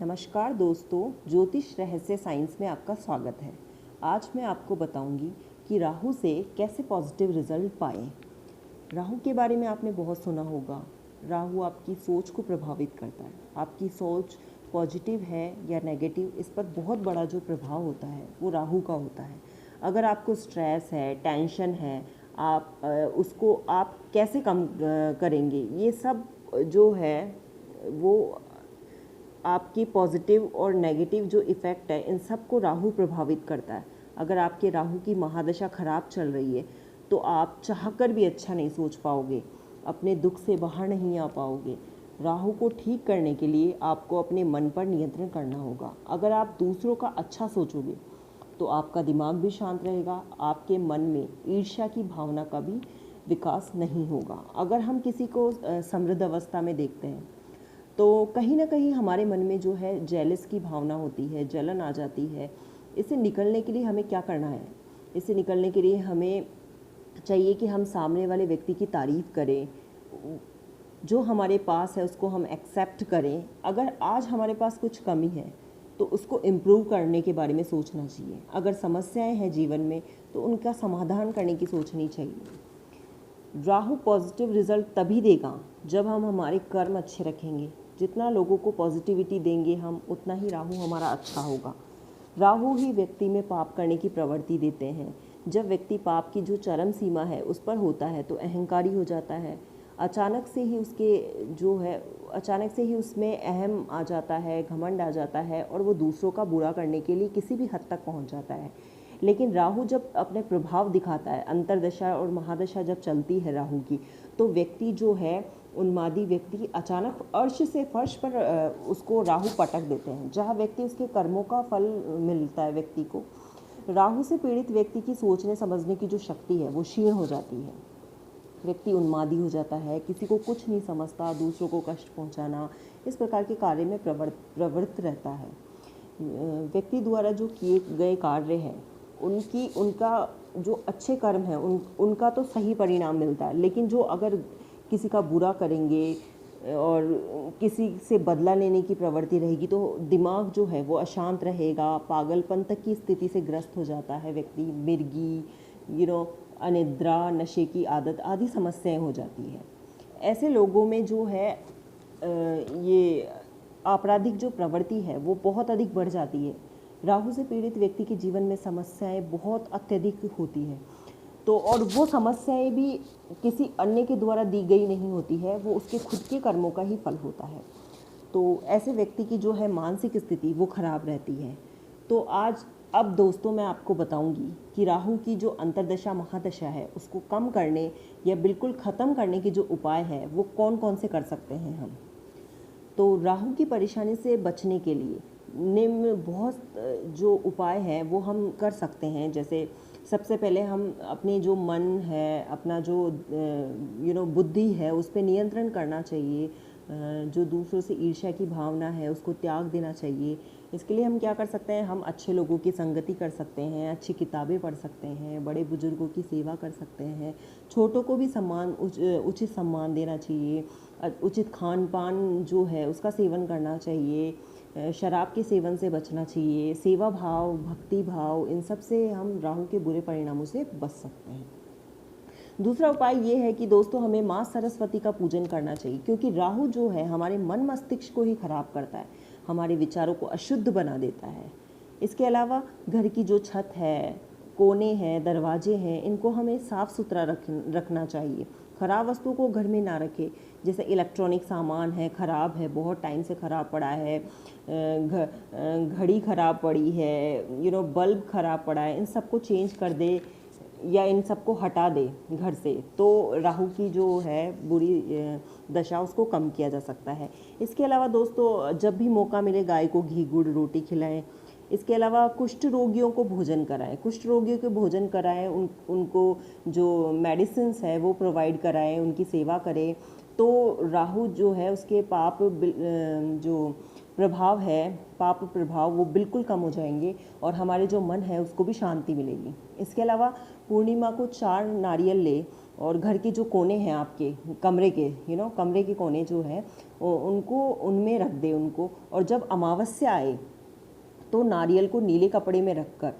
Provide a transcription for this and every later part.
नमस्कार दोस्तों, ज्योतिष रहस्य साइंस में आपका स्वागत है। आज मैं आपको बताऊंगी कि राहु से कैसे पॉजिटिव रिजल्ट पाएं। राहु के बारे में आपने बहुत सुना होगा। राहु आपकी सोच को प्रभावित करता है। आपकी सोच पॉजिटिव है या नेगेटिव, इस पर बहुत बड़ा जो प्रभाव होता है वो राहु का होता है। अगर आपको स्ट्रेस है, टेंशन है, आप उसको आप कैसे कम करेंगे, ये सब जो है वो आपकी पॉजिटिव और नेगेटिव जो इफ़ेक्ट है, इन सब को राहु प्रभावित करता है। अगर आपके राहु की महादशा खराब चल रही है तो आप चाहकर भी अच्छा नहीं सोच पाओगे, अपने दुख से बाहर नहीं आ पाओगे। राहु को ठीक करने के लिए आपको अपने मन पर नियंत्रण करना होगा। अगर आप दूसरों का अच्छा सोचोगे तो आपका दिमाग भी शांत रहेगा, आपके मन में ईर्ष्या की भावना का भी विकास नहीं होगा। अगर हम किसी को समृद्ध अवस्था में देखते हैं तो कहीं ना कहीं हमारे मन में जो है जेलस की भावना होती है, जलन आ जाती है। इससे निकलने के लिए हमें क्या करना है? इससे निकलने के लिए हमें चाहिए कि हम सामने वाले व्यक्ति की तारीफ़ करें, जो हमारे पास है उसको हम एक्सेप्ट करें। अगर आज हमारे पास कुछ कमी है तो उसको इम्प्रूव करने के बारे में सोचना चाहिए। अगर समस्याएं हैं जीवन में तो उनका समाधान करने की सोचनी चाहिए। राहु पॉजिटिव रिजल्ट तभी देगा जब हम हमारे कर्म अच्छे रखेंगे। जितना लोगों को पॉजिटिविटी देंगे हम, उतना ही राहु हमारा अच्छा होगा। राहु ही व्यक्ति में पाप करने की प्रवृत्ति देते हैं। जब व्यक्ति पाप की जो चरम सीमा है उस पर होता है तो अहंकारी हो जाता है। अचानक से ही उसमें अहम आ जाता है, घमंड आ जाता है और वो दूसरों का बुरा करने के लिए किसी भी हद तक पहुंच जाता है। लेकिन राहु जब अपने प्रभाव दिखाता है, अंतरदशा और महादशा जब चलती है राहु की, तो व्यक्ति जो है, उन्मादी व्यक्ति, अचानक अर्श से फर्श पर उसको राहु पटक देते हैं, जहाँ व्यक्ति उसके कर्मों का फल मिलता है व्यक्ति को। राहु से पीड़ित व्यक्ति की सोचने समझने की जो शक्ति है वो क्षीण हो जाती है। व्यक्ति उन्मादी हो जाता है, किसी को कुछ नहीं समझता, दूसरों को कष्ट पहुंचाना, इस प्रकार के कार्य में प्रवृत्त रहता है। व्यक्ति द्वारा जो किए गए कार्य हैं उनका जो अच्छे कर्म है उनका तो सही परिणाम मिलता है, लेकिन जो अगर किसी का बुरा करेंगे और किसी से बदला लेने की प्रवृत्ति रहेगी तो दिमाग जो है वो अशांत रहेगा, पागलपन तक की स्थिति से ग्रस्त हो जाता है व्यक्ति। मिर्गी, अनिद्रा, नशे की आदत आदि समस्याएं हो जाती है। ऐसे लोगों में जो है ये आपराधिक जो प्रवृत्ति है वो बहुत अधिक बढ़ जाती है। राहु से पीड़ित व्यक्ति के जीवन में समस्याएं बहुत अत्यधिक होती हैं, तो और वो समस्याएं भी किसी अन्य के द्वारा दी गई नहीं होती है, वो उसके खुद के कर्मों का ही फल होता है। तो ऐसे व्यक्ति की जो है मानसिक स्थिति वो खराब रहती है। तो अब दोस्तों मैं आपको बताऊंगी कि राहु की जो अंतर्दशा महादशा है उसको कम करने या बिल्कुल ख़त्म करने के जो उपाय हैं वो कौन कौन से कर सकते हैं हम। तो राहु की परेशानी से बचने के लिए निम्न बहुत जो उपाय हैं वो हम कर सकते हैं। जैसे सबसे पहले हम अपनी जो मन है, अपना जो बुद्धि है, उस पर नियंत्रण करना चाहिए। जो दूसरों से ईर्ष्या की भावना है उसको त्याग देना चाहिए। इसके लिए हम क्या कर सकते हैं? हम अच्छे लोगों की संगति कर सकते हैं, अच्छी किताबें पढ़ सकते हैं, बड़े बुजुर्गों की सेवा कर सकते हैं, छोटों को भी उचित सम्मान देना चाहिए, उचित खान पान जो है उसका सेवन करना चाहिए, शराब के सेवन से बचना चाहिए, सेवा भाव, भक्ति भाव, इन सब से हम राहु के बुरे परिणामों से बच सकते हैं। दूसरा उपाय ये है कि दोस्तों हमें माँ सरस्वती का पूजन करना चाहिए, क्योंकि राहु जो है हमारे मन मस्तिष्क को ही खराब करता है, हमारे विचारों को अशुद्ध बना देता है। इसके अलावा घर की जो छत है, कोने हैं, दरवाजे हैं, इनको हमें साफ़ सुथरा रखना चाहिए। ख़राब वस्तु को घर में ना रखें। जैसे इलेक्ट्रॉनिक सामान है, ख़राब है, बहुत टाइम से ख़राब पड़ा है, घड़ी ख़राब पड़ी है, बल्ब ख़राब पड़ा है, इन सबको चेंज कर दे या इन सबको हटा दे घर से, तो राहु की जो है बुरी दशा उसको कम किया जा सकता है। इसके अलावा दोस्तों जब भी मौका मिले गाय को घी गुड़ रोटी खिलाएं। इसके अलावा कुष्ठ रोगियों को भोजन कराएं, कुष्ठ रोगियों को भोजन कराएं, उनको जो मेडिसिन्स है वो प्रोवाइड कराएं, उनकी सेवा करें। तो राहु जो है उसके जो प्रभाव है, पाप प्रभाव, वो बिल्कुल कम हो जाएंगे और हमारे जो मन है उसको भी शांति मिलेगी। इसके अलावा पूर्णिमा को 4 नारियल ले और घर के जो कोने हैं आपके कमरे के कमरे के कोने जो हैं उनको उनमें रख दे उनको। और जब अमावस्या आए तो नारियल को नीले कपड़े में रखकर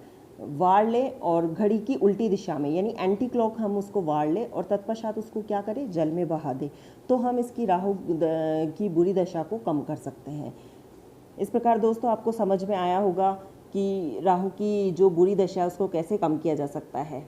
वार ले और घड़ी की उल्टी दिशा में यानी एंटी क्लॉक हम उसको वार ले और तत्पश्चात उसको क्या करें, जल में बहा दे। तो हम इसकी राहु की बुरी दशा को कम कर सकते हैं। इस प्रकार दोस्तों आपको समझ में आया होगा कि राहु की जो बुरी दशा है उसको कैसे कम किया जा सकता है।